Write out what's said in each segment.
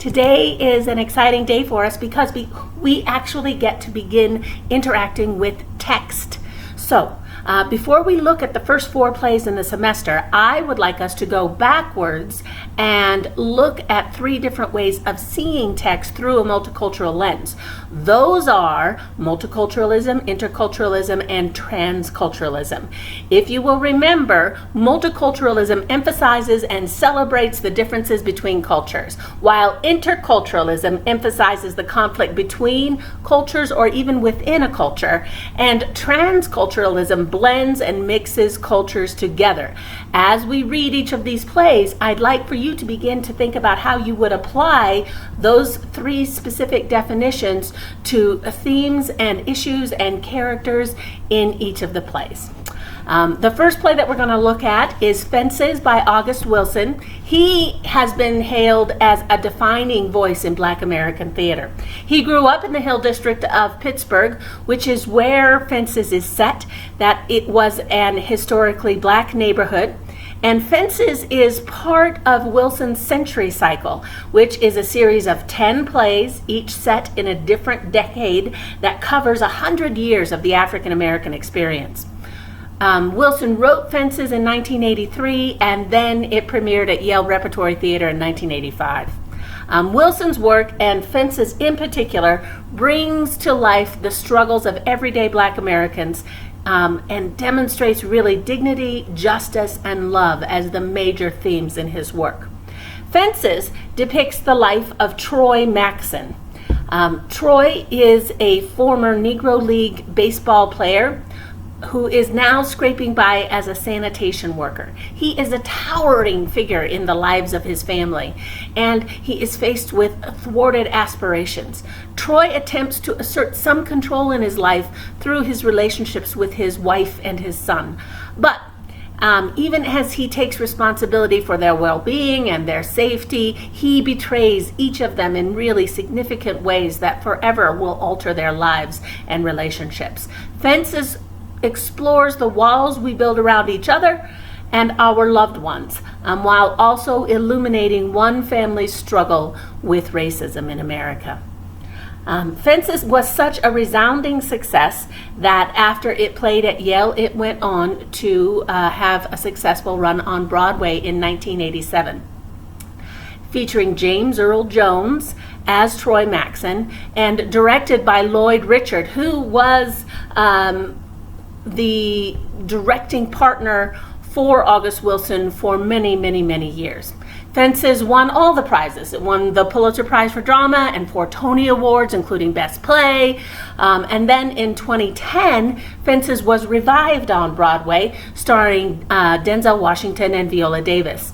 Today is an exciting day for us because we actually get to begin interacting with text. So, before we look at the first 4 plays in the semester, I would like us to go backwards and look at 3 different ways of seeing text through a multicultural lens. Those are multiculturalism, interculturalism, and transculturalism. If you will remember, multiculturalism emphasizes and celebrates the differences between cultures, while interculturalism emphasizes the conflict between cultures or even within a culture, and transculturalism blends and mixes cultures together. As we read each of these plays, I'd like for you to begin to think about how you would apply those 3 specific definitions to themes and issues and characters in each of the plays. The first play that we're going to look at is Fences by August Wilson. He has been hailed as a defining voice in Black American theater. He grew up in the Hill District of Pittsburgh, which is where Fences is set, that it was an historically Black neighborhood. And Fences is part of Wilson's Century Cycle, which is a series of 10 plays, each set in a different decade that covers 100 years of the African American experience. Wilson wrote Fences in 1983, and then it premiered at Yale Repertory Theater in 1985. Wilson's work, and Fences in particular, brings to life the struggles of everyday Black Americans and demonstrates really dignity, justice, and love as the major themes in his work. Fences depicts the life of Troy Maxson. Troy is a former Negro League baseball player who is now scraping by as a sanitation worker. He is a towering figure in the lives of his family, and he is faced with thwarted aspirations. Troy attempts to assert some control in his life through his relationships with his wife and his son. But even as he takes responsibility for their well-being and their safety, he betrays each of them in really significant ways that forever will alter their lives and relationships. Fences explores the walls we build around each other and our loved ones, while also illuminating one family's struggle with racism in America. Fences was such a resounding success that after it played at Yale, it went on to have a successful run on Broadway in 1987. Featuring James Earl Jones as Troy Maxson and directed by Lloyd Richard, who was the directing partner for August Wilson for many, many, many years. Fences won all the prizes. It won the Pulitzer Prize for Drama and 4 Tony Awards, including Best Play. And then in 2010, Fences was revived on Broadway, starring Denzel Washington and Viola Davis.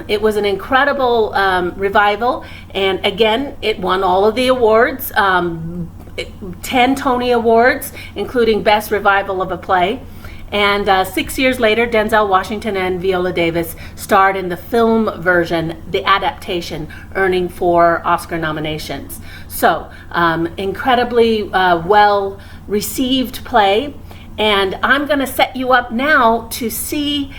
It was an incredible revival, and again, it won all of the awards. 10 Tony Awards, including Best Revival of a Play. And 6 years later, Denzel Washington and Viola Davis starred in the film version, the adaptation, earning 4 Oscar nominations. So, incredibly well received play. And I'm going to set you up now to see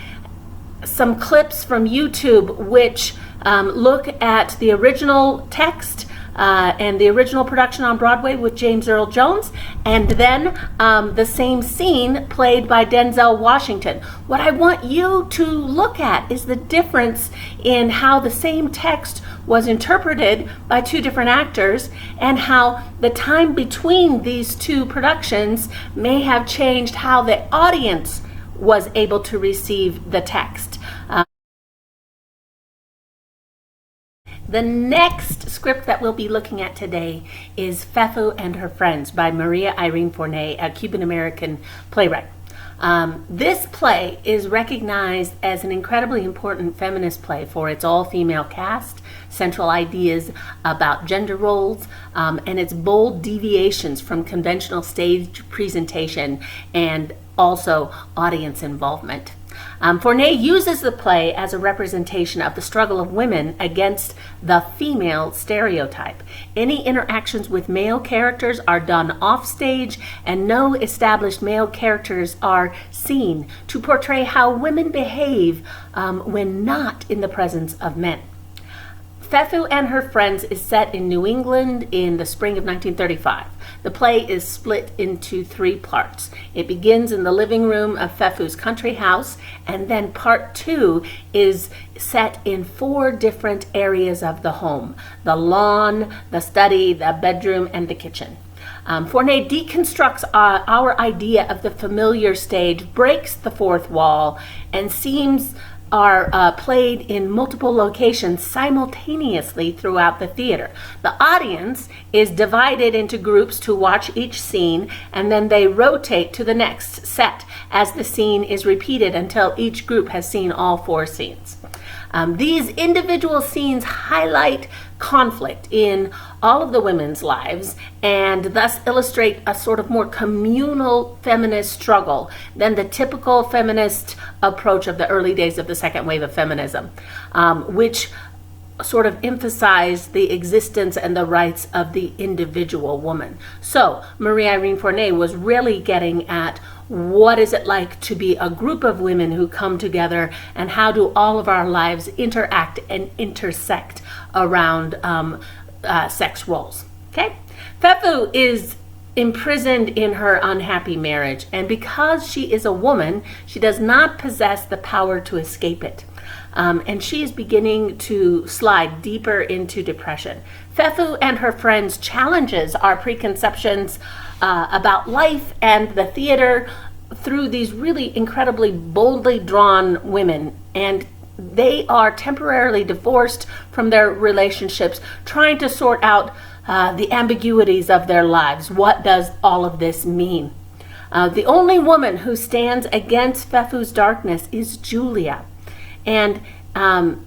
some clips from YouTube which look at the original text and the original production on Broadway with James Earl Jones, and then the same scene played by Denzel Washington. What I want you to look at is the difference in how the same text was interpreted by 2 different actors, and how the time between these 2 productions may have changed how the audience was able to receive the text. The next script that we'll be looking at today is Fefu and Her Friends by Maria Irene Fournet, a Cuban-American playwright. This play is recognized as an incredibly important feminist play for its all-female cast, central ideas about gender roles, and its bold deviations from conventional stage presentation and also audience involvement. Fournet uses the play as a representation of the struggle of women against the female stereotype. Any interactions with male characters are done off stage, and no established male characters are seen to portray how women behave when not in the presence of men. Fefu and Her Friends is set in New England in the spring of 1935. The play is split into 3 parts. It begins in the living room of Fefu's country house, and then part 2 is set in 4 different areas of the home: the lawn, the study, the bedroom, and the kitchen. Fournier deconstructs our idea of the familiar stage, breaks the fourth wall, and scenes are played in multiple locations simultaneously throughout the theater. The audience is divided into groups to watch each scene, and then they rotate to the next set as the scene is repeated until each group has seen all 4 scenes. These individual scenes highlight conflict in all of the women's lives and thus illustrate a sort of more communal feminist struggle than the typical feminist approach of the early days of the second wave of feminism, which sort of emphasized the existence and the rights of the individual woman. So Marie-Irene Fournier was really getting at what is it like to be a group of women who come together, and how do all of our lives interact and intersect around sex roles. Okay? Fefu is imprisoned in her unhappy marriage, and because she is a woman, she does not possess the power to escape it. And she is beginning to slide deeper into depression. Fefu and Her Friends challenges our preconceptions about life and the theater through these really incredibly boldly drawn women, and they are temporarily divorced from their relationships, trying to sort out the ambiguities of their lives. What does all of this mean? The only woman who stands against Fefu's darkness is Julia, and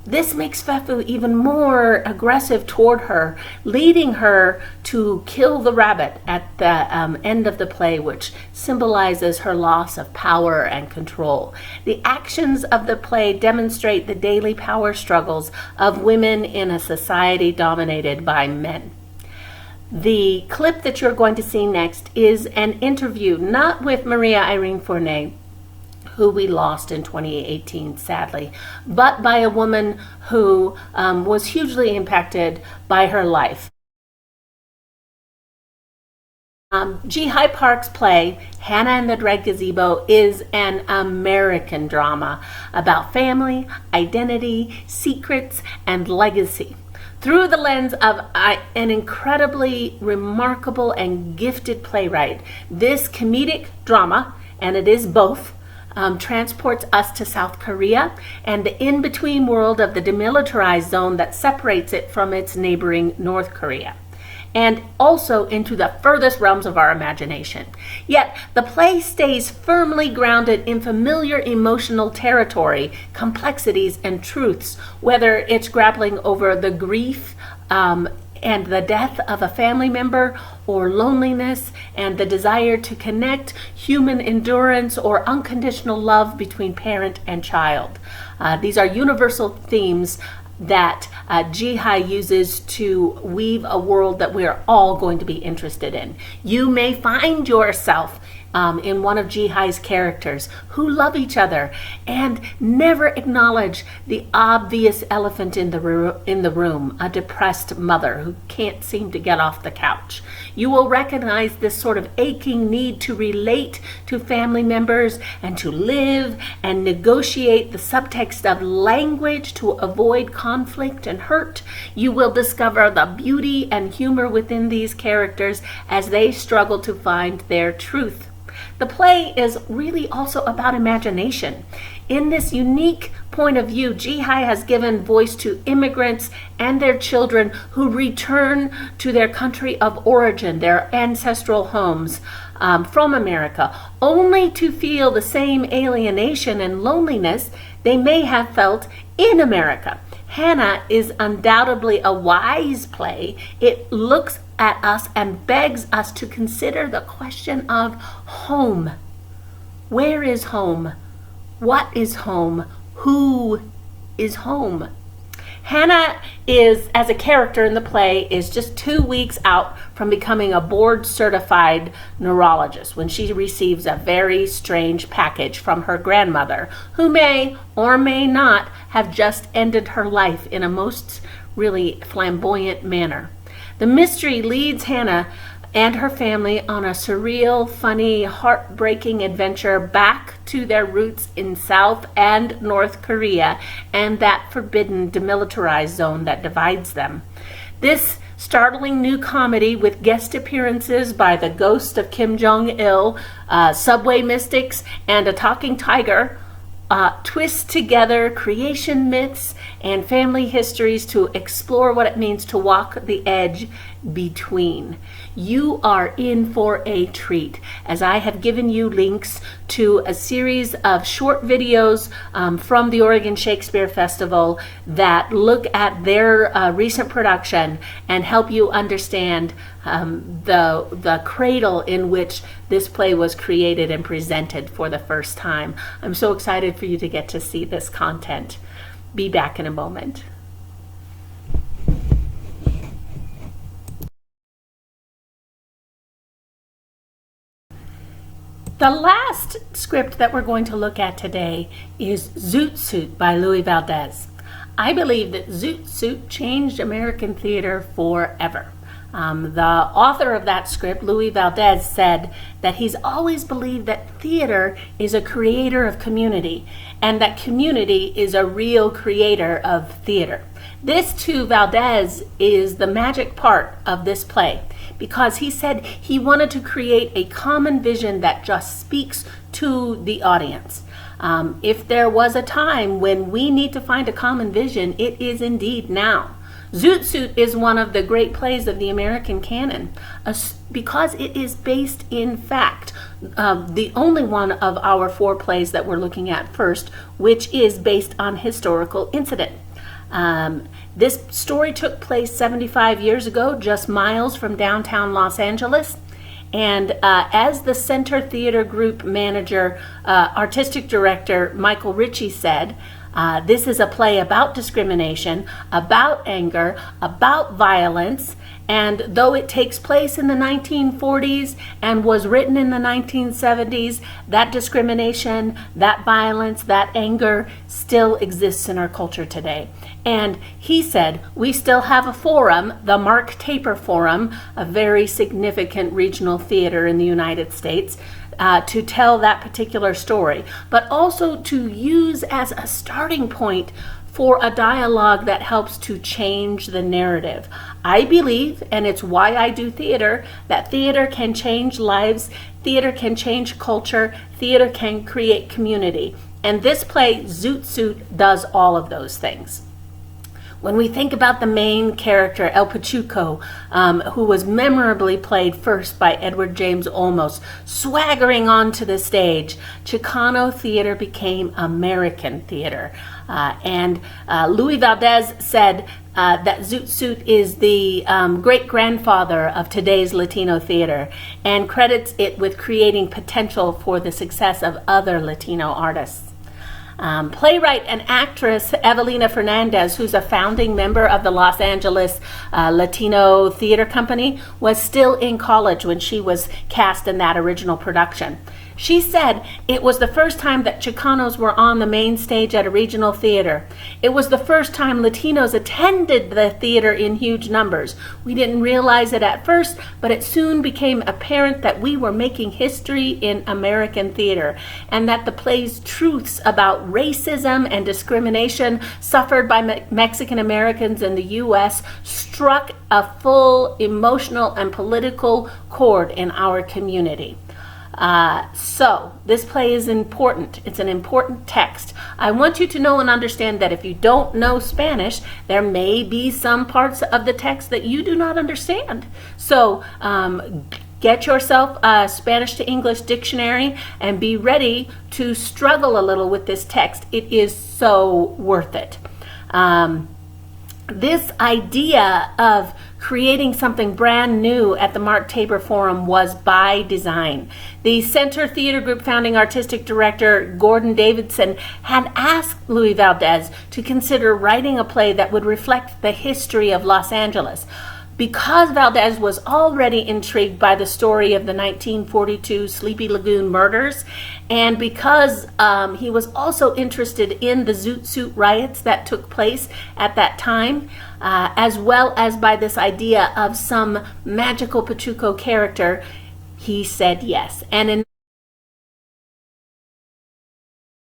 this makes Fefu even more aggressive toward her, leading her to kill the rabbit at the end of the play, which symbolizes her loss of power and control. The actions of the play demonstrate the daily power struggles of women in a society dominated by men. The clip that you're going to see next is an interview, not with Marie-Irene Fournier, who we lost in 2018, sadly, but by a woman who was hugely impacted by her life. G. Hyde Park's play, Hannah and the Red Gazebo, is an American drama about family, identity, secrets, and legacy, through the lens of an incredibly remarkable and gifted playwright. This comedic drama, and it is both, transports us to South Korea and the in-between world of the demilitarized zone that separates it from its neighboring North Korea, and also into the furthest realms of our imagination. Yet the play stays firmly grounded in familiar emotional territory, complexities, and truths, whether it's grappling over the grief and the death of a family member, or loneliness and the desire to connect, human endurance, or unconditional love between parent and child. These are universal themes that Jihai uses to weave a world that we're all going to be interested in. You may find yourself in one of Jihai's characters who love each other and never acknowledge the obvious elephant in the room, a depressed mother who can't seem to get off the couch. You will recognize this sort of aching need to relate to family members and to live and negotiate the subtext of language to avoid conflict and hurt. You will discover the beauty and humor within these characters as they struggle to find their truth. The play is really also about imagination. In this unique point of view, Jihai has given voice to immigrants and their children who return to their country of origin, their ancestral homes from America, only to feel the same alienation and loneliness they may have felt in America. Hannah is undoubtedly a wise play. It looks at us and begs us to consider the question of home. Where is home? What is home? Who is home? Hannah is, as a character in the play, is just 2 weeks out from becoming a board-certified neurologist when she receives a very strange package from her grandmother, who may or may not have just ended her life in a most really flamboyant manner. The mystery leads Hannah and her family on a surreal, funny, heartbreaking adventure back to their roots in South and North Korea and that forbidden demilitarized zone that divides them. This startling new comedy with guest appearances by the ghost of Kim Jong-il, subway mystics, and a talking tiger twists together creation myths and family histories to explore what it means to walk the edge between. You are in for a treat, as I have given you links to a series of short videos from the Oregon Shakespeare Festival that look at their recent production and help you understand the cradle in which this play was created and presented for the first time. I'm so excited for you to get to see this content. Be back in a moment. The last script that we're going to look at today is Zoot by Louis Valdez. I believe that Zoot changed American theater forever. The author of that script, Louis Valdez, said that he's always believed that theater is a creator of community and that community is a real creator of theater. This, to Valdez, is the magic part of this play, because he said he wanted to create a common vision that just speaks to the audience. If there was a time when we need to find a common vision, it is indeed now. Zoot is one of the great plays of the American canon because it is based in fact, the only one of our 4 plays that we're looking at first, which is based on historical incident. This story took place 75 years ago, just miles from downtown Los Angeles. And as the Center Theater Group manager, artistic director Michael Ritchie said, this is a play about discrimination, about anger, about violence, and though it takes place in the 1940s and was written in the 1970s, that discrimination, that violence, that anger still exists in our culture today. And he said, we still have a forum, the Mark Taper Forum, a very significant regional theater in the United States, to tell that particular story, but also to use as a starting point for a dialogue that helps to change the narrative. I believe, and it's why I do theater, that theater can change lives, theater can change culture, theater can create community. And this play, Zoot, does all of those things. When we think about the main character, El Pachuco, who was memorably played first by Edward James Olmos, swaggering onto the stage, Chicano theater became American theater. And Louis Valdez said that Zoot is the great-grandfather of today's Latino theater and credits it with creating potential for the success of other Latino artists. Playwright and actress Evelina Fernandez, who's a founding member of the Los Angeles Latino Theater Company, was still in college when she was cast in that original production. She said it was the first time that Chicanos were on the main stage at a regional theater. It was the first time Latinos attended the theater in huge numbers. We didn't realize it at first, but it soon became apparent that we were making history in American theater, and that the play's truths about racism and discrimination suffered by Mexican Americans in the U.S. struck a full emotional and political chord in our community. So this play is important. It's an important text. I want you to know and understand that if you don't know Spanish, there may be some parts of the text that you do not understand. So get yourself a Spanish to English dictionary and be ready to struggle a little with this text. It is so worth it. This idea of creating something brand new at the Mark Tabor Forum was by design. The Center Theater Group founding artistic director Gordon Davidson had asked Luis Valdez to consider writing a play that would reflect the history of Los Angeles. Because Valdez was already intrigued by the story of the 1942 Sleepy Lagoon murders, and because he was also interested in the Zoot Suit riots that took place at that time, as well as by this idea of some magical Pachuco character, he said yes. And in